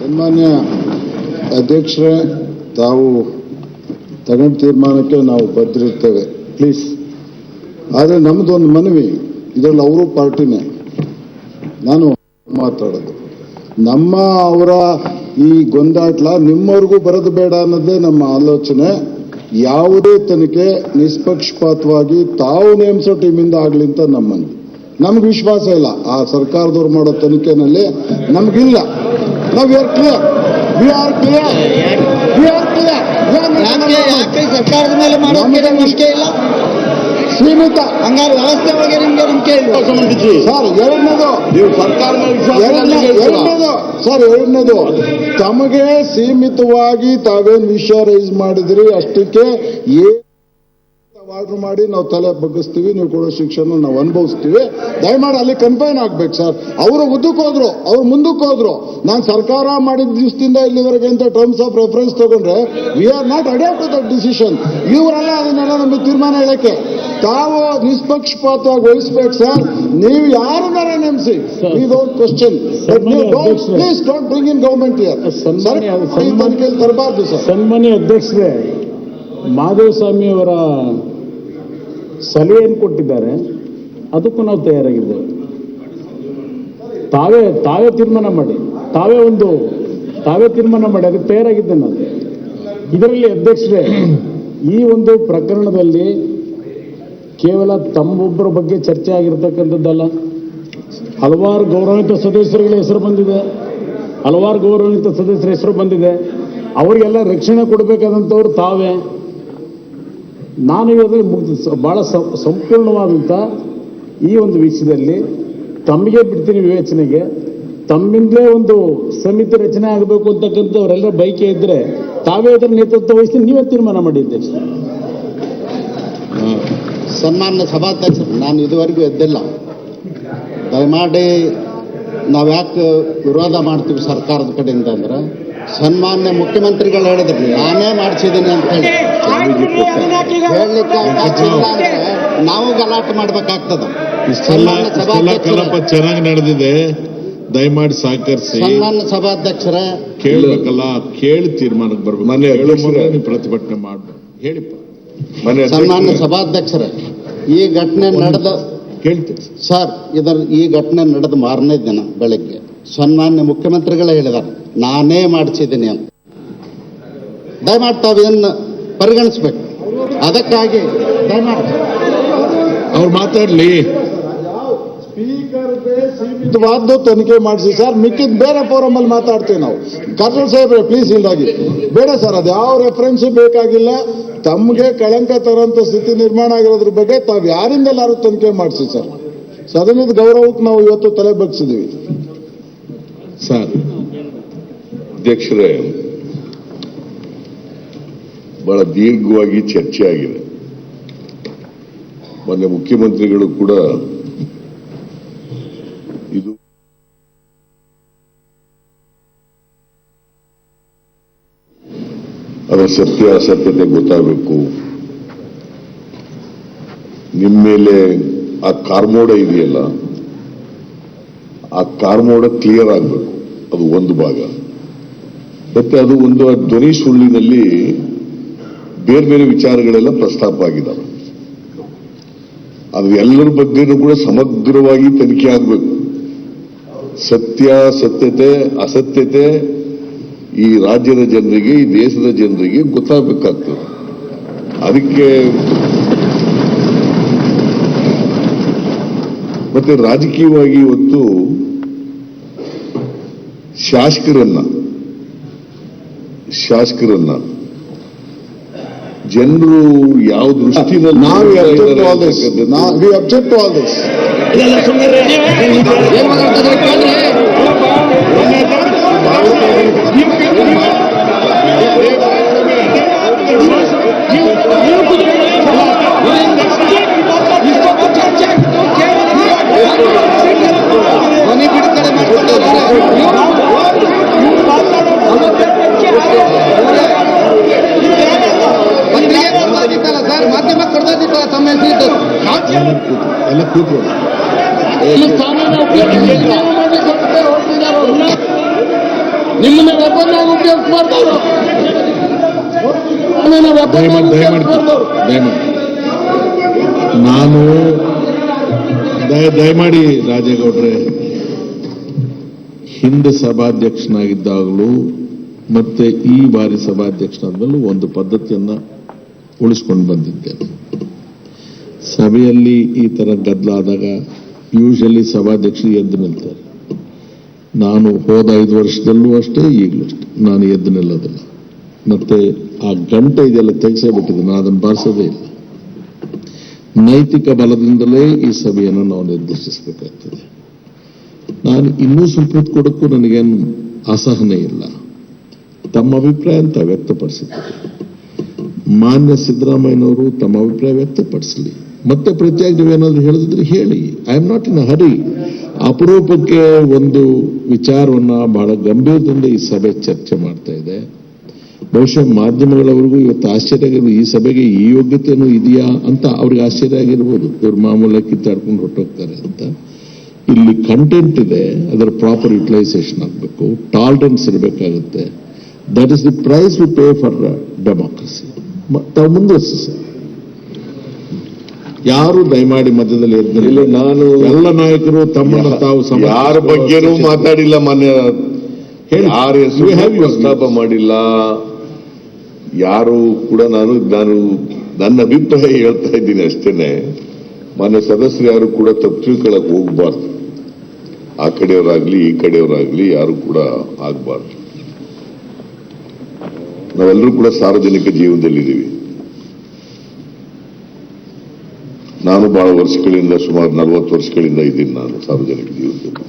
ಸನ್ಮಾನ್ಯ ಅಧ್ಯಕ್ಷರೇ, ತಾವು ತಗೊಂಡ ತೀರ್ಮಾನಕ್ಕೆ ನಾವು ಬದ್ಧರಿರ್ತೇವೆ, ಪ್ಲೀಸ್. ಆದರೆ ನಮ್ಮದೊಂದು ಮನವಿ, ಇದರಲ್ಲಿ ಅವರು ಪಾರ್ಟಿನೇ, ನಾನು ಮಾತಾಡೋದು ನಮ್ಮ ಅವರ ಈ ಗೊಂದಾಟ್ಲ ನಿಮ್ಮವ್ರಿಗೂ ಬರೋದು ಬೇಡ ಅನ್ನೋದೇ ನಮ್ಮ ಆಲೋಚನೆ. ಯಾವುದೇ ತನಿಖೆ ನಿಷ್ಪಕ್ಷಪಾತವಾಗಿ ತಾವು ನೇಮಿಸೋ ಟೀಮಿಂದ ಆಗಲಿ ಅಂತ ನಮ್ಗೆ ವಿಶ್ವಾಸ ಇಲ್ಲ. ಆ ಸರ್ಕಾರದವ್ರು ಮಾಡೋ ತನಿಖೆನಲ್ಲಿ ನಮಗಿಲ್ಲ. ನಾವು ಸರ್ಕಾರದ ಮೇಲೆ ಮಾಡೋಕೆ ನಂಬಿಕೆ ಇಲ್ಲ, ಸೀಮಿತ ಹಂಗಾರೆ ವ್ಯವಸ್ಥೆ ಬಗ್ಗೆ ನಿಮ್ಗೆ ನಂಬಿಕೆ ಇಲ್ಲ ಸರ್. ಎರಡನೇದು ತಮಗೆ ಸೀಮಿತವಾಗಿ ತಾವೇನು ವಿಷಯ ರೈಸ್ ಮಾಡಿದ್ರಿ ಅಷ್ಟಕ್ಕೆ ಆರ್ಡರ್ ಮಾಡಿ ನಾವು ತಲೆ ಬಗ್ಗಿಸ್ತೀವಿ, ನೀವು ಕೊಡೋ ಶಿಕ್ಷಣ ನಾವು ಅನುಭವಿಸ್ತೀವಿ, ದಯಮಾಡಿ ಅಲ್ಲಿ ಕನ್ಫೈನ್ ಆಗ್ಬೇಕು ಸರ್. ಅವರು ಉದ್ದಕ್ಕೆ ಹೋದ್ರು, ಅವ್ರು ಮುಂದಕ್ಕೆ ಹೋದ್ರು. ನಾನು ಸರ್ಕಾರ ಮಾಡಿದ ದಿವಸದಿಂದ ಇಲ್ಲಿವರೆಗೆ ಅಂತ ಟರ್ಮ್ಸ್ ಆಫ್ ರೆಫರೆನ್ಸ್ ತಗೊಂಡ್ರೆ we are not adapt to that decision. ಇವರೆಲ್ಲ ಅದನ್ನೆಲ್ಲ ನಮಗೆ ತೀರ್ಮಾನ ಹೇಳಕ್ಕೆ ತಾವು ನಿಷ್ಪಕ್ಷಪಾತವಾಗಿ ವಹಿಸ್ಬೇಕು ಸರ್. ನೀವು ಯಾರನ್ನಾರ ನೇಮಿಸಿ, question please don't bring in government here. ತರಬಾರ್ದು ಸರ್. ಸನ್ಮಾನ್ಯ ಅಧ್ಯಕ್ಷರೇ, ಮಾಧವಸ್ವಾಮಿ ಅವರ ಸಲಹೆಯನ್ನು ಕೊಟ್ಟಿದ್ದಾರೆ, ಅದಕ್ಕೂ ನಾವು ತಯಾರಾಗಿದ್ದೇವೆ. ತಾವೇ ತೀರ್ಮಾನ ಮಾಡಿ, ತಾವೇ ತೀರ್ಮಾನ ಮಾಡಿ ಅದಕ್ಕೆ ತಯಾರಾಗಿದ್ದೆ ನಾನು. ಇದರಲ್ಲಿ ಅಧ್ಯಕ್ಷರೇ, ಈ ಒಂದು ಪ್ರಕರಣದಲ್ಲಿ ಕೇವಲ ತಮ್ಮೊಬ್ಬರ ಬಗ್ಗೆ ಚರ್ಚೆ ಆಗಿರ್ತಕ್ಕಂಥದ್ದಲ್ಲ, ಹಲವಾರು ಗೌರವಾನ್ವಿತ ಸದಸ್ಯರುಗಳ ಹೆಸರು ಬಂದಿದೆ, ಅವರಿಗೆಲ್ಲ ರಕ್ಷಣೆ ಕೊಡಬೇಕಾದಂಥವ್ರು ತಾವೇ. ನಾನು ಇವರಲ್ಲಿ ಬಹಳ ಸಂಪೂರ್ಣವಾದಂಥ ಈ ಒಂದು ವಿಷಯದಲ್ಲಿ ತಮಗೆ ಬಿಡ್ತೀನಿ ವಿವೇಚನೆಗೆ. ತಮ್ಮಿಂದಲೇ ಒಂದು ಸಮಿತಿ ರಚನೆ ಆಗಬೇಕು ಅಂತಕ್ಕಂಥವರೆಲ್ಲ ಬೈಕೆ ಇದ್ದರೆ ತಾವೇ ಅದರ ನೇತೃತ್ವ ವಹಿಸಿ ನೀವೇ ತೀರ್ಮಾನ ಮಾಡಿದ್ದೆ. ಸನ್ಮಾನ್ಯ ಸಭಾಧ್ಯಕ್ಷರು, ನಾನು ಇದುವರೆಗೂ ಎದ್ದಿಲ್ಲ. ದಯಮಾಡಿ ನಾವ್ಯಾಕೆ ವಿರೋಧ ಮಾಡ್ತೀವಿ ಸರ್ಕಾರದ ಕಡೆಯಿಂದ ಅಂದ್ರೆ, ಸನ್ಮಾನ್ಯ ಮುಖ್ಯಮಂತ್ರಿಗಳು ಹೇಳಿದ್ರು ನಾನೇ ಮಾಡಿಸಿದ್ದೀನಿ ಅಂತ ಹೇಳಿ ಹೇಳಲಿಕ್ಕೆ ಅವಕಾಶ ಇಲ್ಲ ಅಂದ್ರೆ ನಾವು ಗಲಾಟೆ ಮಾಡ್ಬೇಕಾಗ್ತದ. ಚೆನ್ನಾಗಿ ನಡೆದಿದೆ, ದಯಮಾಡಿ ಸಹಕರಿಸಿ. ಸನ್ಮಾನ್ಯ ಸಭಾಧ್ಯಕ್ಷರ ಕೇಳಬೇಕಲ್ಲ, ಕೇಳಿ ತೀರ್ಮಾನಕ್ಕೆ ಬರ್ಬೇಕು. ಪ್ರತಿಭಟನೆ ಮಾಡ್ಬೇಕು ಹೇಳಿಪ್ಪ. ಸನ್ಮಾನ್ಯ ಸಭಾಧ್ಯಕ್ಷರ, ಈ ಘಟನೆ ನಡೆದ ಕೇಳ್ತೀನಿ ಸರ್, ಈ ಘಟನೆ ನಡೆದ ಮಾರನೇ ದಿನ ಬೆಳಗ್ಗೆ ಸನ್ಮಾನ್ಯ ಮುಖ್ಯಮಂತ್ರಿಗಳೇ ಹೇಳಿದ್ದಾರೆ ನಾನೇ ಮಾಡಿಸಿದ್ದೀನಿ ಅಂತ. ದಯಮಾಡಿ ತಾವೇನು ಪರಿಗಣಿಸ್ಬೇಕು. ಅದಕ್ಕಾಗಿ ದಯಮಾಡಿ ಅವ್ರು ಮಾತಾಡ್ಲಿ. ಸೀಮಿತವಾದ್ದು ತನಿಖೆ ಮಾಡಿಸಿ ಸರ್, ಮಿಕ್ಕಿದ ಬೇರೆ ಫೋರಮ್ ಅಲ್ಲಿ ಮಾತಾಡ್ತೀವಿ ನಾವು. ಕರ್ನಲ್ ಸಾಹೇಬ್ರೆ ಪ್ಲೀಸ್ ಇಲ್ದಾಗಿ ಬೇಡ ಸರ್, ಅದು ಯಾವ ರೆಫರೆನ್ಸ್ ಬೇಕಾಗಿಲ್ಲ. ತಮಗೆ ಕಳಂಕ ತರೋಂಥ ಸ್ಥಿತಿ ನಿರ್ಮಾಣ ಆಗಿರೋದ್ರ ಬಗ್ಗೆ ತಾವು ಯಾರಿಂದೆಲ್ಲಾರು ತನಿಖೆ ಮಾಡಿಸಿ ಸರ್. ಸದನದ ಗೌರವಕ್ಕೆ ನಾವು ಇವತ್ತು ತಲೆ ಬಗ್ಸಿದ್ದೀವಿ ಸರ್. ಅಧ್ಯಕ್ಷರೇ, ಬಹಳ ದೀರ್ಘವಾಗಿ ಚರ್ಚೆ ಆಗಿದೆ. ಮೊನ್ನೆ ಮುಖ್ಯಮಂತ್ರಿಗಳು ಕೂಡ ಇದು ಅದರ ಸತ್ಯ ಅಸತ್ಯತೆ ಗೊತ್ತಾಗಬೇಕು, ನಿಮ್ಮ ಮೇಲೆ ಆ ಕಾರ್ಮೋಡ ಇದೆಯಲ್ಲ, ಆ ಕಾರ್ಮೋಡ ಕ್ಲಿಯರ್ ಆಗಬೇಕು, ಅದು ಒಂದು ಭಾಗ. ಮತ್ತೆ ಅದು ಒಂದು ಧ್ವನಿ ಸುಳ್ಳಿನಲ್ಲಿ ಬೇರೆ ಬೇರೆ ವಿಚಾರಗಳೆಲ್ಲ ಪ್ರಸ್ತಾಪ ಆಗಿದ್ದಾವೆ. ಅದು ಎಲ್ಲರ ಬಗ್ಗೆನೂ ಕೂಡ ಸಮಗ್ರವಾಗಿ ತನಿಖೆ ಆಗಬೇಕು. ಸತ್ಯತೆ ಅಸತ್ಯತೆ ಈ ರಾಜ್ಯದ ಜನರಿಗೆ, ಈ ದೇಶದ ಜನರಿಗೆ ಗೊತ್ತಾಗಬೇಕಾಗ್ತದೆ. ಅದಕ್ಕೆ ಮತ್ತೆ ರಾಜಕೀಯವಾಗಿ ಇವತ್ತು ಶಾಸಕರನ್ನ ಜನರು ಯಾವ ದೃಷ್ಟಿನಲ್ಲಿ ಮಾಧ್ಯಮ ಕೊಡ್ತಾ ತಮ್ಮ ಎಲ್ಲ ಕೂತ್ರು. ನಿಮ್ಮನ್ನ ವೆಪನ್ ಆಗಿ ಉಪಯೋಗಿಸಬಾರ್ದು ಅವರು. ದಯಮಾಡಿ ನಾನು ದಯಮಾಡಿ ರಾಜೇಗೌಡ್ರೆ, ಹಿಂದೆ ಸಭಾಧ್ಯಕ್ಷನಾಗಿದ್ದಾಗಲೂ ಮತ್ತೆ ಈ ಬಾರಿ ಸಭಾಧ್ಯಕ್ಷನಾದ್ಮೇಲೂ ಒಂದು ಪದ್ಧತಿಯನ್ನ ಉಳಿಸ್ಕೊಂಡು ಬಂದಿದ್ದೇನೆ. ಸಭೆಯಲ್ಲಿ ಈ ತರ ಗದ್ದಲ ಆದಾಗ ಯೂಶಲಿ ಸಭಾಧ್ಯಕ್ಷರು ಎದ್ದು ನಿಲ್ತಾರೆ. ನಾನು ಹೋದ 5 ವರ್ಷದಲ್ಲೂ ಅಷ್ಟೇ, ಈಗಲೂ ಅಷ್ಟೇ ನಾನು ಎದ್ದು ನಿಲ್ಲೋದಿಲ್ಲ. ಮತ್ತೆ ಆ ಗಂಟೆ ಇದೆಲ್ಲ ತೆಗೆಸೇ ನಾನು ಅದನ್ನು ಬಾರಿಸೋದೇ ಇಲ್ಲ. ನೈತಿಕ ಬಲದಿಂದಲೇ ಈ ಸಭೆಯನ್ನು ನಾವು ನಿರ್ದೇಶಿಸಬೇಕಾಗ್ತದೆ. ನಾನು ಇನ್ನೂ ಸ್ವಲ್ಪ ಹೊತ್ತು ಕೊಡಕ್ಕೂ ನನಗೇನು ಅಸಹನೆ ಇಲ್ಲ. ತಮ್ಮ ಅಭಿಪ್ರಾಯ ಅಂತ ವ್ಯಕ್ತಪಡಿಸಿದ್ದಾರೆ. ಮಾನ್ಯ ಸಿದ್ದರಾಮಯ್ಯನವರು ತಮ್ಮ ಅಭಿಪ್ರಾಯ ವ್ಯಕ್ತಪಡಿಸಲಿ. ಮತ್ತೆ ಪ್ರತ್ಯೇಕ ನೀವೇನಾದ್ರೂ ಹೇಳಿದ್ರೆ ಹೇಳಿ. ಐ ಆಮ್ ನಾಟ್ ಇನ್ ಅ ಹರಿ. ಅಪರೂಪಕ್ಕೆ ಒಂದು ವಿಚಾರವನ್ನ ಬಹಳ ಗಂಭೀರದಿಂದ ಈ ಸಭೆ ಚರ್ಚೆ ಮಾಡ್ತಾ ಇದೆ. ಬಹುಶಃ ಮಾಧ್ಯಮಗಳವರೆಗೂ ಇವತ್ತು ಆಶ್ಚರ್ಯ ಆಗಿರ್ಬೋದು, ಈ ಸಭೆಗೆ ಈ ಯೋಗ್ಯತೆಯೂ ಇದೆಯಾ ಅಂತ ಅವ್ರಿಗೆ ಆಶ್ಚರ್ಯ ಆಗಿರ್ಬೋದು. ಇವ್ರು ಮಾಮೂಲಾಗಿ ಕಿತ್ತಾಡ್ಕೊಂಡು ಹೊರಟೋಗ್ತಾರೆ ಅಂತ. ಇಲ್ಲಿ ಕಂಟೆಂಟ್ ಇದೆ, ಅದರ ಪ್ರಾಪರ್ ಯುಟಿಲೈಸೇಷನ್ ಆಗಬೇಕು, ಟಾಲರೆನ್ಸ್ ಇರಬೇಕಾಗುತ್ತೆ. That is the price we pay for democracy. ತಾವು ಮುಂದುವರಿಸಿ ಸರ್. ಯಾರು ದಯಮಾಡಿ ಮಧ್ಯದಲ್ಲಿ ಇಲ್ಲ, ನಾನು ಎಲ್ಲ ನಾಯಕರು ತಮ್ಮನ್ನ ತಾವು ಯಾರ ಬಗ್ಗೆನೂ ಮಾತಾಡಿಲ್ಲ. ಮಾನ್ಯ ಯಾರ ಹೆಸರು ಪ್ರಸ್ತಾಪ ಮಾಡಿಲ್ಲ. ಯಾರು ಕೂಡ ನಾನು ನನ್ನ ಅಭಿಪ್ರಾಯ ಹೇಳ್ತಾ ಇದ್ದೀನಿ ಅಷ್ಟೇನೆ. ಮಾನ್ಯ ಸದಸ್ಯರು ಯಾರು ಕೂಡ ತಪ್ಪು ತಿಳ್ಕೊಳಕ್ ಹೋಗ್ಬಾರ್ದು. ಆ ಕಡೆಯವರಾಗ್ಲಿ ಈ ಕಡೆಯವರಾಗ್ಲಿ ಯಾರು ಕೂಡ ಆಗ್ಬಾರ್ದು. ನಾವೆಲ್ಲರೂ ಕೂಡ ಸಾರ್ವಜನಿಕ ಜೀವನದಲ್ಲಿದ್ದೀವಿ. ನಾನು ಬಹಳ ವರ್ಷಗಳಿಂದ, ಸುಮಾರು 40 ವರ್ಷಗಳಿಂದ ಇದ್ದೀನಿ ನಾನು ಸಾರ್ವಜನಿಕ ಜೀವನದಲ್ಲಿ.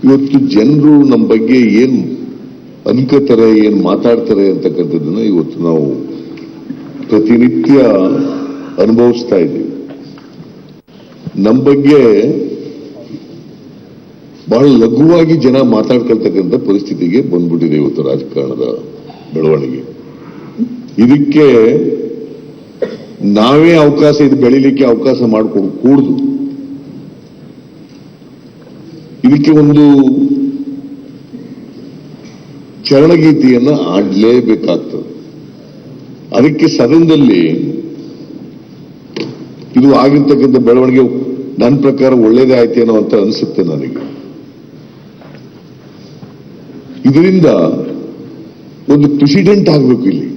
ಇವತ್ತು ಜನರು ನಮ್ಮ ಬಗ್ಗೆ ಏನ್ ಅನ್ಕೋತಾರೆ, ಏನ್ ಮಾತಾಡ್ತಾರೆ ಅಂತಕ್ಕಂಥದ್ದನ್ನ ಇವತ್ತು ನಾವು ಪ್ರತಿನಿತ್ಯ ಅನುಭವಿಸ್ತಾ ಇದ್ದೀವಿ. ನಮ್ಮ ಬಗ್ಗೆ ಬಹಳ ಲಘುವಾಗಿ ಜನ ಮಾತಾಡ್ಕೊಳ್ತಕ್ಕಂಥ ಪರಿಸ್ಥಿತಿಗೆ ಬಂದ್ಬಿಟ್ಟಿದೆ ಇವತ್ತು ರಾಜಕಾರಣದ ಬೆಳವಣಿಗೆ. ಇದಕ್ಕೆ ನಾವೇ ಅವಕಾಶ, ಇದು ಬೆಳಿಲಿಕ್ಕೆ ಅವಕಾಶ ಮಾಡಿಕೊಡು ಕೂಡುದು. ಇದಕ್ಕೆ ಒಂದು ಚರಣಗೀತೆಯನ್ನ ಆಡ್ಲೇಬೇಕಾಗ್ತದೆ. ಅದಕ್ಕೆ ಸದನದಲ್ಲಿ ಇದು ಆಗಿರ್ತಕ್ಕಂಥ ಬೆಳವಣಿಗೆ ನನ್ನ ಪ್ರಕಾರ ಒಳ್ಳೇದೇ ಆಯ್ತೇನೋ ಅಂತ ಅನಿಸುತ್ತೆ ನನಗೆ. ಇದರಿಂದ ಒಂದು ಪ್ರೆಸಿಡೆಂಟ್ ಆಗಬೇಕು ಇಲ್ಲಿ.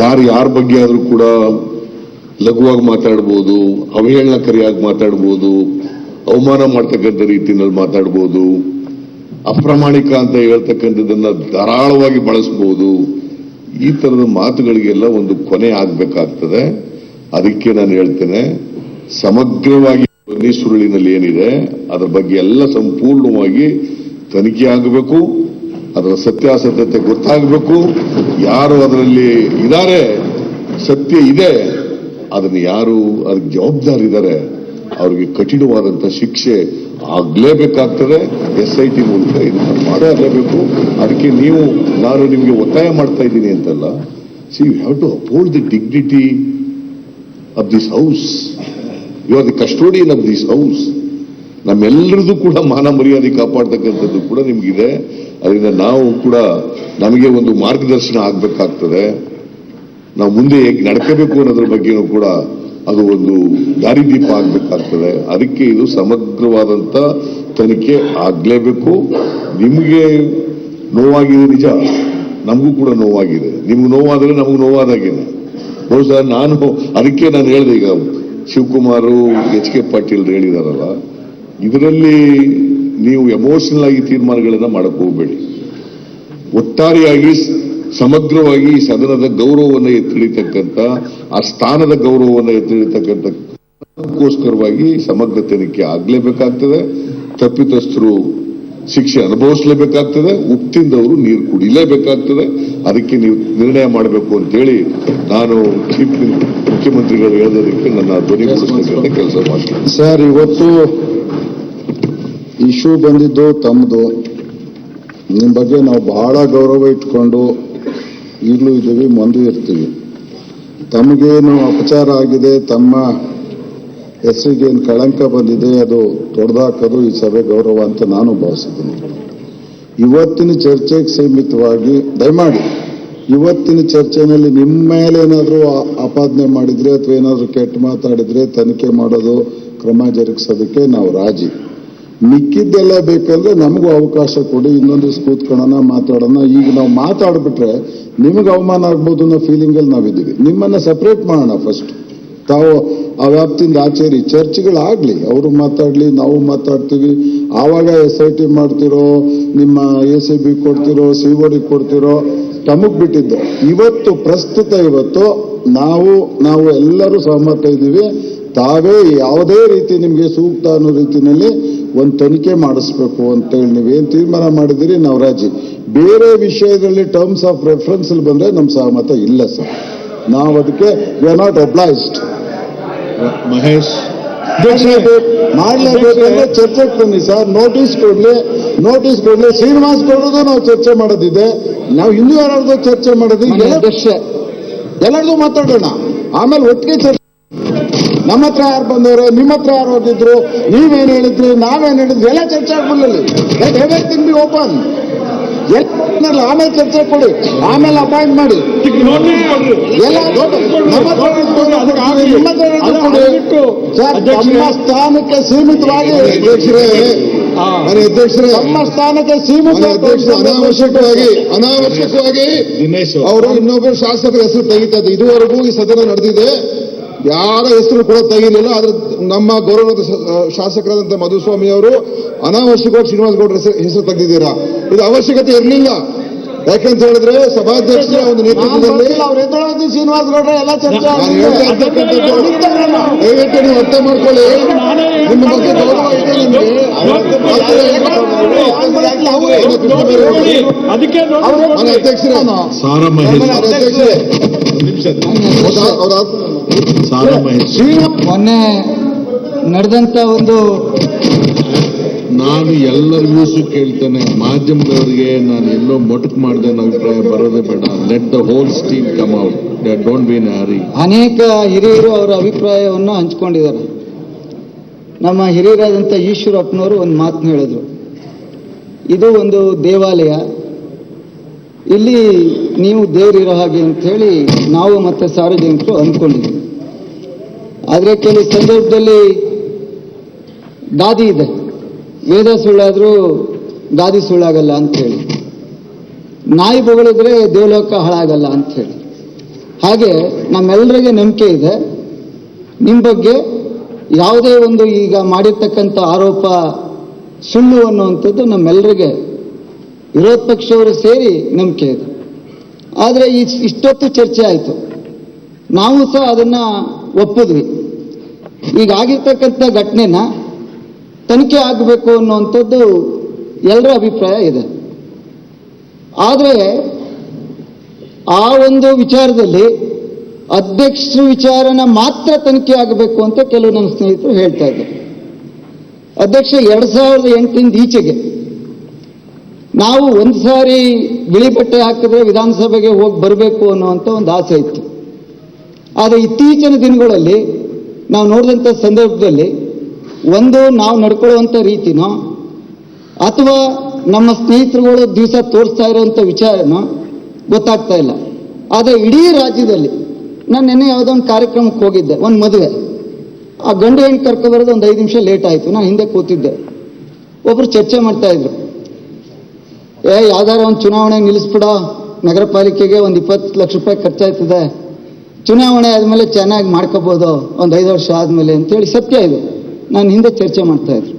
ಯಾರ ಬಗ್ಗೆ ಆದ್ರೂ ಕೂಡ ಲಘುವಾಗಿ ಮಾತಾಡ್ಬೋದು, ಅವಹೇಳನಕಾರಿಯಾಗಿ ಮಾತಾಡ್ಬೋದು, ಅವಮಾನ ಮಾಡ್ತಕ್ಕಂಥ ರೀತಿಯಲ್ಲಿ ಮಾತಾಡ್ಬೋದು, ಅಪ್ರಾಮಾಣಿಕ ಅಂತ ಹೇಳ್ತಕ್ಕಂಥದ್ದನ್ನ ಧಾರಾಳವಾಗಿ ಬಳಸ್ಬೋದು. ಈ ತರದ ಮಾತುಗಳಿಗೆಲ್ಲ ಒಂದು ಕೊನೆ ಆಗ್ಬೇಕಾಗ್ತದೆ. ಅದಕ್ಕೆ ನಾನು ಹೇಳ್ತೇನೆ, ಸಮಗ್ರವಾಗಿ ಧ್ವನಿ ಸುರುಳಿನಲ್ಲಿ ಏನಿದೆ ಅದರ ಬಗ್ಗೆ ಎಲ್ಲ ಸಂಪೂರ್ಣವಾಗಿ ತನಿಖೆ ಆಗಬೇಕು. ಅದರ ಸತ್ಯಾಸತ್ಯತೆ ಗೊತ್ತಾಗಬೇಕು. ಯಾರು ಅದರಲ್ಲಿ ಇದ್ದಾರೆ, ಸತ್ಯ ಇದೆ, ಅದನ್ನು ಯಾರು ಅದಕ್ಕೆ ಜವಾಬ್ದಾರಿದ್ದಾರೆ ಅವ್ರಿಗೆ ಕಠಿಣವಾದಂಥ ಶಿಕ್ಷೆ ಆಗ್ಲೇಬೇಕಾಗ್ತದೆ. SIT ಮೂಲಕ ಇದನ್ನ ಮಾಡಲೇಬೇಕು. ಅದಕ್ಕೆ ನಾನು ನಿಮಗೆ ಒತ್ತಾಯ ಮಾಡ್ತಾ ಇದ್ದೀನಿ ಅಂತಲ್ಲ. See you have to uphold the dignity of this house. You are the custodian of this house. ನಮ್ಮೆಲ್ಲರದು ಕೂಡ ಮಾನ ಮರ್ಯಾದೆ ಕಾಪಾಡ್ತಕ್ಕಂಥದ್ದು ಕೂಡ ನಿಮಗಿದೆ. ಅದರಿಂದ ನಾವು ಕೂಡ ನಮಗೆ ಒಂದು ಮಾರ್ಗದರ್ಶನ ಆಗಬೇಕಾಗ್ತದೆ. ನಾವು ಮುಂದೆ ಹೇಗೆ ನಡ್ಕೋಬೇಕು ಅನ್ನೋದ್ರ ಬಗ್ಗೆನೂ ಕೂಡ ಅದು ಒಂದು ದಾರಿದೀಪ ಆಗಬೇಕಾಗ್ತದೆ. ಅದಕ್ಕೆ ಇದು ಸಮಗ್ರವಾದಂಥ ತನಿಖೆ ಆಗಲೇಬೇಕು. ನಿಮಗೆ ನೋವಾಗಿದೆ ನಿಜ, ನಮಗೂ ಕೂಡ ನೋವಾಗಿದೆ. ನಿಮ್ಗೆ ನೋವಾದರೆ ನಮಗೂ ನೋವಾದಾಗೇನೆ. ಬಹುಶಃ ಅದಕ್ಕೆ ನಾನು ಹೇಳಿದೆ, ಈಗ ಶಿವಕುಮಾರ್ HK ಪಾಟೀಲ್ ಹೇಳಿದಾರಲ್ಲ, ಇದರಲ್ಲಿ ನೀವು ಎಮೋಷನಲ್ ಆಗಿ ತೀರ್ಮಾನಗಳನ್ನ ಮಾಡಕ್ ಹೋಗಬೇಡಿ. ಒಟ್ಟಾರೆಯಾಗಿ ಸಮಗ್ರವಾಗಿ ಈ ಸದನದ ಗೌರವವನ್ನು ಎತ್ತಿಳಿತಕ್ಕಂಥ, ಆ ಸ್ಥಾನದ ಗೌರವವನ್ನು ಎತ್ತಿಳಿತಕ್ಕಂಥಕ್ಕೋಸ್ಕರವಾಗಿ ಸಮಗ್ರ ತನಿಖೆ ಆಗಲೇಬೇಕಾಗ್ತದೆ. ತಪ್ಪಿತಸ್ಥರು ಶಿಕ್ಷೆ ಅನುಭವಿಸಲೇಬೇಕಾಗ್ತದೆ. ಉಪ್ಪಿಂದವರು ನೀರು ಕುಡಿಲೇಬೇಕಾಗ್ತದೆ. ಅದಕ್ಕೆ ನೀವು ನಿರ್ಣಯ ಮಾಡಬೇಕು ಅಂತೇಳಿ ನಾನು ಮುಖ್ಯಮಂತ್ರಿಗಳು ಹೇಳೋದಕ್ಕೆ ನನ್ನ ಧ್ವನಿಗೂಡಿಸ್ತಕ್ಕಂಥ ಕೆಲಸ ಮಾಡ್ತೀನಿ. ಸರ್, ಇವತ್ತು ಇಶ್ಯೂ ಬಂದಿದ್ದು ತಮ್ಮದು. ನಿಮ್ಮ ಬಗ್ಗೆ ನಾವು ಬಹಳ ಗೌರವ ಇಟ್ಕೊಂಡು ಈಗಲೂ ಇದ್ದೀವಿ, ಮುಂದೆ ಇರ್ತೀವಿ. ತಮಗೇನು ಅಪಚಾರ ಆಗಿದೆ, ತಮ್ಮ ಹೆಸರಿಗೆ ಏನು ಕಳಂಕ ಬಂದಿದೆ ಅದು ತೊಡೆದಾಕೋದು ಈ ಸಭೆ ಗೌರವ ಅಂತ ನಾನು ಭಾವಿಸಿದ್ದೀನಿ. ಇವತ್ತಿನ ಚರ್ಚೆಗೆ ಸೀಮಿತವಾಗಿ ದಯಮಾಡಿ ಇವತ್ತಿನ ಚರ್ಚೆನಲ್ಲಿ ನಿಮ್ಮ ಮೇಲೆ ಏನಾದರೂ ಆಪಾದನೆ ಮಾಡಿದ್ರೆ ಅಥವಾ ಏನಾದರೂ ಕೆಟ್ಟ ಮಾತಾಡಿದ್ರೆ ತನಿಖೆ ಮಾಡೋದು, ಕ್ರಮ ಜರುಗಿಸೋದಕ್ಕೆ ನಾವು ರಾಜಿ. ಮಿಕ್ಕಿದ್ದೆಲ್ಲ ಬೇಕಂದ್ರೆ ನಮಗೂ ಅವಕಾಶ ಕೊಡಿ, ಇನ್ನೊಂದು ದಿವಸ ಕೂತ್ಕೊಳ್ಳೋಣ, ಮಾತಾಡೋಣ. ಈಗ ನಾವು ಮಾತಾಡ್ಬಿಟ್ರೆ ನಿಮಗೆ ಅವಮಾನ ಆಗ್ಬೋದು ಅನ್ನೋ ಫೀಲಿಂಗಲ್ಲಿ ನಾವಿದ್ದೀವಿ. ನಿಮ್ಮನ್ನ ಸಪ್ರೇಟ್ ಮಾಡೋಣ ಫಸ್ಟ್. ತಾವು ಆ ವ್ಯಾಪ್ತಿಯಿಂದ ಆಚೇರಿ ಚರ್ಚೆಗಳಾಗ್ಲಿ, ಅವರು ಮಾತಾಡ್ಲಿ, ನಾವು ಮಾತಾಡ್ತೀವಿ. ಆವಾಗ SIT ಮಾಡ್ತಿರೋ, ನಿಮ್ಮ ACB ಕೊಡ್ತಿರೋ, COD ಕೊಡ್ತಿರೋ, ತಮಗ್ ಬಿಟ್ಟಿದ್ದು. ಇವತ್ತು ಪ್ರಸ್ತುತ ಇವತ್ತು ನಾವು ಎಲ್ಲರೂ ಸಹಮತ ಇದ್ದೀವಿ. ತಾವೇ ಯಾವುದೇ ರೀತಿ ನಿಮಗೆ ಸೂಕ್ತ ಅನ್ನೋ ರೀತಿಯಲ್ಲಿ ಒಂದು ತನಿಖೆ ಮಾಡಿಸ್ಬೇಕು ಅಂತೇಳಿ ನೀವೇನು ತೀರ್ಮಾನ ಮಾಡಿದಿರಿ, ನಾವು ರಾಜಿ. ಬೇರೆ ವಿಷಯದಲ್ಲಿ ಟರ್ಮ್ಸ್ ಆಫ್ ರೆಫರೆನ್ಸ್ ಬಂದ್ರೆ ನಮ್ಮ ಸಹಮತ ಇಲ್ಲ ಸರ್. ನಾವು ಅದಕ್ಕೆ we are not obliged. Mahesh, ಮಾಡ್ಲೇಬೇಕಂದ್ರೆ ಚರ್ಚೆಗೆ ಬನ್ನಿ ಸರ್. ನೋಟಿಸ್ ಕೊಡ್ಲಿ. ಶ್ರೀನಿವಾಸ್ ಕೊಡೋದು ನಾವು ಚರ್ಚೆ ಮಾಡೋದಿದೆ. ನಾವು ಇನ್ನೂ ಯಾರಾದ್ರೂ ಚರ್ಚೆ ಮಾಡೋದಿದೆ, ಎಲ್ಲರದು ಮಾತಾಡೋಣ. ಆಮೇಲೆ ಒಟ್ಟಿಗೆ ಚರ್ಚೆ. ನಮ್ಮ ಹತ್ರ ಯಾರು ಬಂದವರು, ನಿಮ್ಮ ಹತ್ರ ಯಾರು ಹೋಗಿದ್ರು, ನೀವೇನು ಹೇಳಿದ್ರಿ, ನಾವೇನು ಹೇಳಿದ್ವಿ, ಎಲ್ಲ ಚರ್ಚೆ ಆಗ್ಬಿಡಲಿ. Everything B open. ಆಮೇಲೆ ಚರ್ಚೆ ಕೊಡಿ, ಆಮೇಲೆ ಅಪಾಯಿಂಟ್ ಮಾಡಿ. ಎಲ್ಲ ನಮ್ಮ ತಮ್ಮ ಸ್ಥಾನಕ್ಕೆ ಸೀಮಿತವಾಗಿ ತಮ್ಮ ಸ್ಥಾನಕ್ಕೆ ಅನಾವಶ್ಯಕವಾಗಿ ದಿನೇಶ್ ಅವರು ಇನ್ನೊಬ್ಬರು ಶಾಸಕರ ಹೆಸರು ತೆಗಿತದೆ. ಇದುವರೆಗೂ ಈ ಸದನ ನಡೆದಿದೆ, ಯಾರ ಹೆಸರು ಕೂಡ ತೆಗಿಲಿಲ್ಲ. ಆದ್ರೆ ನಮ್ಮ ಗೌರವದ ಶಾಸಕರಾದಂತಹ ಮಧುಸ್ವಾಮಿ ಅವರು ಅನಾವಶ್ಯಕವಾಗಿ ಶ್ರೀನಿವಾಸ ಗೌಡ್ರ ಹೆಸರು ತೆಗೆದಿದ್ದೀರಾ. ಇದು ಅವಶ್ಯಕತೆ ಇರಲಿಲ್ಲ. ಯಾಕಂತ ಹೇಳಿದ್ರೆ ಸಭಾಧ್ಯಕ್ಷರ ಒಂದು ನೇತೃತ್ವದಲ್ಲಿ ಶ್ರೀನಿವಾಸ ಗೌಡ್ರ ಎಲ್ಲ ಚರ್ಚೆ ದಯವಿಟ್ಟು ನೀವು ಅರ್ಥ ಮಾಡ್ಕೊಳ್ಳಿ. ನಿಮ್ಮ ಬಗ್ಗೆ ಗೌರವ ಇದೆ ನಿಮಗೆ. ಅಧ್ಯಕ್ಷರೇ, ಸಾರಾ ಮಹೇಶ್, ಅಧ್ಯಕ್ಷರೇ, ಸಾರಾ ಮಹೇಶ್, ಮೊನ್ನೆ ನಡೆದಂತ ಒಂದು ನಾನು ಎಲ್ಲರಿಗೂ ಕೇಳ್ತೇನೆ, ಮಾಧ್ಯಮದವರಿಗೆ ನಾನು ಎಲ್ಲೋ ಮೊಟಕು ಮಾಡಿದೆ ಅನ್ನೋ ಅಭಿಪ್ರಾಯ ಬರೋದೇ ಬೇಡ. Let the whole steam come out, don't be in hurry. ಅನೇಕ ಹಿರಿಯರು ಅವರ ಅಭಿಪ್ರಾಯವನ್ನು ಹಂಚ್ಕೊಂಡಿದ್ದಾರೆ. ನಮ್ಮ ಹಿರಿಯರಾದಂಥ ಈಶ್ವರಪ್ಪನವರು ಒಂದು ಮಾತನ್ನು ಹೇಳಿದ್ರು, ಇದು ಒಂದು ದೇವಾಲಯ, ಇಲ್ಲಿ ನೀವು ದೇವರಿರೋ ಹಾಗೆ ಅಂಥೇಳಿ ನಾವು ಮತ್ತು ಸಾರ್ವಜನಿಕರು ಅಂದ್ಕೊಂಡಿದ್ವಿ. ಆದರೆ ಕೆಲವು ಸಂದರ್ಭದಲ್ಲಿ ಗಾದಿ ಇದೆ, ವೇದ ಸುಳ್ಳಾದರೂ ಗಾದಿ ಸುಳ್ಳಾಗಲ್ಲ ಅಂಥೇಳಿ, ನಾಯಿ ಬೊಗಳಿದ್ರೆ ದೇವಲೋಕ ಹಾಳಾಗಲ್ಲ ಅಂಥೇಳಿ. ಹಾಗೆ ನಮ್ಮೆಲ್ಲರಿಗೆ ನಂಬಿಕೆ ಇದೆ ನಿಮ್ಮ ಬಗ್ಗೆ. ಯಾವುದೇ ಒಂದು ಈಗ ಮಾಡಿರ್ತಕ್ಕಂಥ ಆರೋಪ ಸುಳ್ಳು ಅನ್ನುವಂಥದ್ದು ನಮ್ಮೆಲ್ಲರಿಗೆ, ವಿರೋಧ ಪಕ್ಷವರು ಸೇರಿ ನಂಬಿಕೆ ಇದೆ. ಆದರೆ ಇಷ್ಟೊತ್ತು ಚರ್ಚೆ ಆಯಿತು, ನಾವು ಸಹ ಅದನ್ನು ಒಪ್ಪಿದ್ವಿ. ಈಗ ಆಗಿರ್ತಕ್ಕಂಥ ಘಟನೆನ ತನಿಖೆ ಆಗಬೇಕು ಅನ್ನುವಂಥದ್ದು ಎಲ್ಲರ ಅಭಿಪ್ರಾಯ ಇದೆ. ಆದರೆ ಆ ಒಂದು ವಿಚಾರದಲ್ಲಿ ಅಧ್ಯಕ್ಷರ ವಿಚಾರನ ಮಾತ್ರ ತನಿಖೆ ಆಗಬೇಕು ಅಂತ ಕೆಲವು ನನ್ನ ಸ್ನೇಹಿತರು ಹೇಳ್ತಾ ಇದ್ದಾರೆ. ಅಧ್ಯಕ್ಷ 2008 ಈಚೆಗೆ ನಾವು ಒಂದು ಸಾರಿ ಬಿಳಿ ಬಟ್ಟೆ ಹಾಕಿದ್ರೆ ವಿಧಾನಸಭೆಗೆ ಹೋಗಿ ಬರಬೇಕು ಅನ್ನುವಂಥ ಒಂದು ಆಸೆ ಇತ್ತು. ಆದರೆ ಇತ್ತೀಚಿನ ದಿನಗಳಲ್ಲಿ ನಾವು ನೋಡಿದಂಥ ಸಂದರ್ಭದಲ್ಲಿ ಒಂದು ನಾವು ನಡ್ಕೊಳ್ಳುವಂಥ ರೀತಿನೋ ಅಥವಾ ನಮ್ಮ ಸ್ನೇಹಿತರುಗಳು ದಿವಸ ತೋರಿಸ್ತಾ ಇರುವಂಥ ವಿಚಾರನೋ ಗೊತ್ತಾಗ್ತಾ ಇಲ್ಲ. ಆದರೆ ಇಡೀ ರಾಜ್ಯದಲ್ಲಿ ನಾನು ನಿನ್ನೆ ಯಾವುದೋ ಒಂದು ಕಾರ್ಯಕ್ರಮಕ್ಕೆ ಹೋಗಿದ್ದೆ, ಒಂದು ಮದುವೆ. ಆ ಗಂಡು ಹೆಣ್ಣು ಕರ್ಕೊಬರೋದು ಒಂದು 5 ನಿಮಿಷ ಲೇಟ್ ಆಯಿತು. ನಾನು ಹಿಂದೆ ಕೂತಿದ್ದೆ, ಒಬ್ಬರು ಚರ್ಚೆ ಮಾಡ್ತಾಯಿದ್ರು, ಯಾವ್ದಾರ ಒಂದು ಚುನಾವಣೆ ನಿಲ್ಲಿಸ್ಬಿಡ, ನಗರ ಪಾಲಿಕೆಗೆ ಒಂದು 20 ಲಕ್ಷ ರೂಪಾಯಿ ಖರ್ಚಾಯ್ತದೆ, ಚುನಾವಣೆ ಆದಮೇಲೆ ಚೆನ್ನಾಗಿ ಮಾಡ್ಕೋಬೋದು ಒಂದು 5 ವರ್ಷ ಆದಮೇಲೆ ಅಂತೇಳಿ. ಸತ್ಯ ಇದು, ನಾನು ಹಿಂದೆ ಚರ್ಚೆ ಮಾಡ್ತಾಯಿದ್ರು.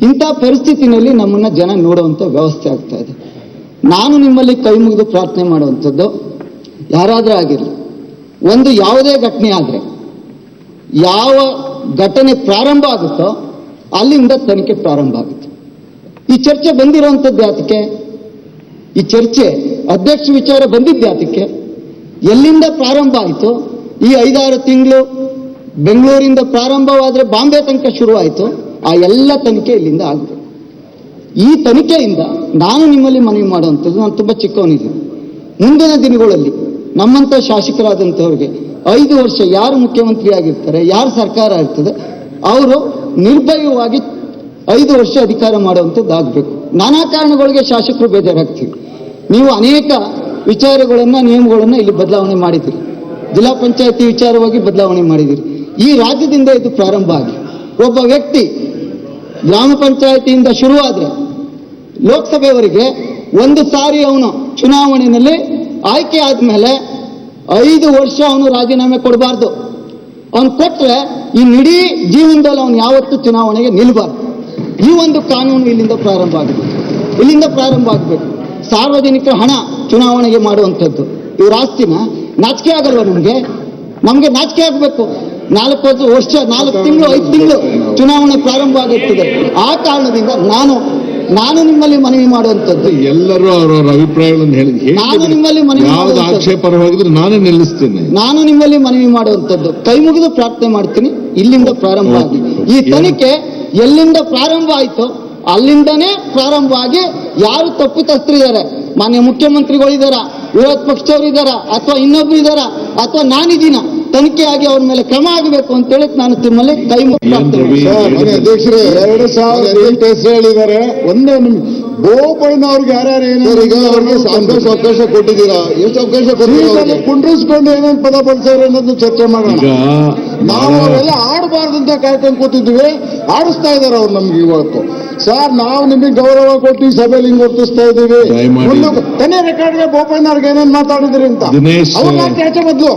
ಇಂಥ ಪರಿಸ್ಥಿತಿನಲ್ಲಿ ನಮ್ಮನ್ನು ಜನ ನೋಡುವಂಥ ವ್ಯವಸ್ಥೆ ಆಗ್ತಾ ಇದೆ. ನಾನು ನಿಮ್ಮಲ್ಲಿ ಕೈ ಮುಗಿದು ಪ್ರಾರ್ಥನೆ ಮಾಡುವಂಥದ್ದು, ಯಾರಾದರೂ ಆಗಿರಲಿ, ಒಂದು ಯಾವುದೇ ಘಟನೆ ಆದರೆ ಯಾವ ಘಟನೆ ಪ್ರಾರಂಭ ಆಗುತ್ತೋ ಅಲ್ಲಿಂದ ತನಿಖೆ ಪ್ರಾರಂಭ ಆಗುತ್ತೆ. ಈ ಚರ್ಚೆ ಬಂದಿರೋವಂಥದ್ದು ಯಾತಕ್ಕೆ? ಈ ಚರ್ಚೆ ಅಧ್ಯಕ್ಷ ವಿಚಾರ ಬಂದಿದ್ದು ಯಾತಕ್ಕೆ? ಎಲ್ಲಿಂದ ಪ್ರಾರಂಭ ಆಯಿತು? ಈ 5-6 ತಿಂಗಳು ಬೆಂಗಳೂರಿಂದ ಪ್ರಾರಂಭವಾದರೆ ಬಾಂಬೆ ತನಕ ಶುರುವಾಯಿತು. ಆ ಎಲ್ಲ ತನಿಖೆ ಇಲ್ಲಿಂದ ಆಗಬೇಕು. ಈ ತನಿಖೆಯಿಂದ ನಾನು ನಿಮ್ಮಲ್ಲಿ ಮನವಿ ಮಾಡುವಂಥದ್ದು, ನಾನು ತುಂಬ ಚಿಕ್ಕವನಿದ್ದೀನಿ, ಮುಂದಿನ ದಿನಗಳಲ್ಲಿ ನಮ್ಮಂಥ ಶಾಸಕರಾದಂಥವ್ರಿಗೆ 5 ವರ್ಷ ಯಾರು ಮುಖ್ಯಮಂತ್ರಿ ಆಗಿರ್ತಾರೆ, ಯಾರು ಸರ್ಕಾರ ಇರ್ತದೆ, ಅವರು ನಿರ್ಭಯವಾಗಿ 5 ವರ್ಷ ಅಧಿಕಾರ ಮಾಡುವಂಥದ್ದಾಗಬೇಕು. ನಾನಾ ಕಾರಣಗಳಿಗೆ ಶಾಸಕರು ಬೇಜಾರಾಗ್ತೀವಿ. ನೀವು ಅನೇಕ ವಿಚಾರಗಳನ್ನು ನಿಯಮಗಳನ್ನು ಇಲ್ಲಿ ಬದಲಾವಣೆ ಮಾಡಿದ್ದೀರಿ. ಜಿಲ್ಲಾ ಪಂಚಾಯತಿ ವಿಚಾರವಾಗಿ ಬದಲಾವಣೆ ಮಾಡಿದ್ದೀರಿ. ಈ ರಾಜ್ಯದಿಂದ ಇದು ಪ್ರಾರಂಭ ಆಗಿ ಒಬ್ಬ ವ್ಯಕ್ತಿ ಗ್ರಾಮ ಪಂಚಾಯತಿಯಿಂದ ಶುರುವಾದರೆ ಲೋಕಸಭೆಯವರೆಗೆ ಒಂದು ಸಾರಿ ಅವನು ಚುನಾವಣೆಯಲ್ಲಿ ಆಯ್ಕೆ ಆದಮೇಲೆ 5 ವರ್ಷ ಅವನು ರಾಜೀನಾಮೆ ಕೊಡಬಾರ್ದು. ಅವನು ಕೊಟ್ಟರೆ ಇಡೀ ಜೀವನದಲ್ಲಿ ಅವನು ಯಾವತ್ತೂ ಚುನಾವಣೆಗೆ ನಿಲ್ಲಬಾರ್ದು. ಈ ಒಂದು ಕಾನೂನು ಇಲ್ಲಿಂದ ಪ್ರಾರಂಭ ಆಗಬೇಕು. ಇಲ್ಲಿಂದ ಪ್ರಾರಂಭ ಆಗಬೇಕು. ಸಾರ್ವಜನಿಕರ ಹಣ ಚುನಾವಣೆಗೆ ಮಾಡುವಂಥದ್ದು ಇವ್ರ ಆಸ್ತಿನ ನಾಚಿಕೆ ಆಗಲ್ವ? ನಮಗೆ ನಾಚಿಕೆ ಆಗಬೇಕು. 4 ವರ್ಷ 4 ತಿಂಗಳು 5 ತಿಂಗಳು ಚುನಾವಣೆ ಪ್ರಾರಂಭ ಆಗುತ್ತದೆ. ಆ ಕಾರಣದಿಂದ ನಾನು ನಿಮ್ಮಲ್ಲಿ ಮನವಿ ಮಾಡುವಂಥದ್ದು, ಎಲ್ಲರೂ ಅವರವರ ಅಭಿಪ್ರಾಯಗಳನ್ನು ನಾನು ನಿಮ್ಮಲ್ಲಿ ಮನವಿ ಯಾವ್ದು ಆಕ್ಷೇಪರವಾಗಿದ್ರೆ ನಾನೇ ನಿಲ್ಲಿಸ್ತೇನೆ. ನಾನು ನಿಮ್ಮಲ್ಲಿ ಮನವಿ ಮಾಡುವಂಥದ್ದು, ಕೈ ಮುಗಿದು ಪ್ರಾರ್ಥನೆ ಮಾಡ್ತೀನಿ, ಇಲ್ಲಿಂದ ಪ್ರಾರಂಭ ಆಗಿ ಈ ತನಿಖೆ ಎಲ್ಲಿಂದ ಪ್ರಾರಂಭ ಆಯಿತೋ ಅಲ್ಲಿಂದನೇ ಪ್ರಾರಂಭ ಆಗಿ ಯಾರು ತಪ್ಪಿತಸ್ಥರಿದ್ದಾರೆ, ಮಾನ್ಯ ಮುಖ್ಯಮಂತ್ರಿಗಳಿದ್ದಾರ, ವಿರೋಧ ಪಕ್ಷದವರು ಇದ್ದಾರ, ಅಥವಾ ಇನ್ನೊಬ್ರು ಇದ್ದಾರ, ಅಥವಾ ನಾನಿದ್ದೀನ, ತನಿಖೆ ಆಗಿ ಅವ್ರ ಮೇಲೆ ಕ್ರಮ ಆಗಬೇಕು ಅಂತೇಳಿ ನಾನು ನಿಮ್ಮಲ್ಲಿ ಕೈ ಮುಗಿ ಅಧ್ಯಕ್ಷರೇ 2008 ಹೆಸರು ಹೇಳಿದ್ದಾರೆ. ಒಂದೇ ಬೋಪಣ್ಣ ಅವ್ರಿಗೆ ಯಾರ್ಯಾರು ಈಗ ಅವ್ರಿಗೆ ಅವಕಾಶ ಕೊಟ್ಟಿದ್ದೀರಾ? ಎಷ್ಟು ಅವಕಾಶ ಕೊಟ್ಟಿದ್ದೀರಾ? ಕುಂಡ್ರಿಸ್ಕೊಂಡು ಏನೇನು ಪದ ಬಳಸೋರು ಅನ್ನೋದು ಚರ್ಚೆ ಮಾಡೋಣ. ಈಗ ನಾವು ಅವೆಲ್ಲ ಆಡಬಾರ್ದು ಅಂತ ಕಾಯ್ಕೊಂಡು ಕೂತಿದ್ವಿ, ಆಡಿಸ್ತಾ ಇದಾರೆ ಅವ್ರು ನಮ್ಗೆ ಇವತ್ತು. ಸರ್, ನಾವು ನಿಮಗೆ ಗೌರವ ಕೊಟ್ಟು ಈ ಸಭೆಯಲ್ಲಿ ಹಿಂಗ್ ವರ್ತಿಸ್ತಾ ಇದ್ದೀವಿ. ತನೇ ರೆಕಾರ್ಡ್ಗೆ ಬೋಪಣ್ಣ ಅವ್ರಿಗೆ ಏನೇನ್ ಮಾತಾಡಿದ್ರಿ ಅಂತ ಅವ್ರನ್ನ ಚರ್ಚೆ ಬದಲು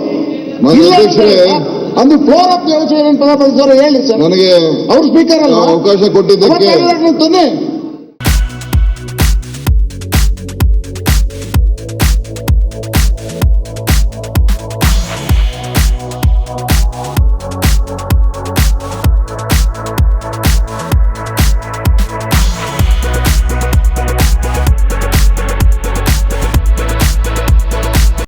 ಅಂದು ಫ್ಲೋರ್ ಆಫ್ ಯೋಚನೆ ಪದ ಬಳಸೋರು ಹೇಳಿ ಸರ್. ನನಗೆ ಅವ್ರು ಸ್ಪೀಕರ್ ಅಲ್ಲ, ಅವಕಾಶ ಕೊಟ್ಟಿದ್ದಕ್ಕೆ ತನ್ನಿ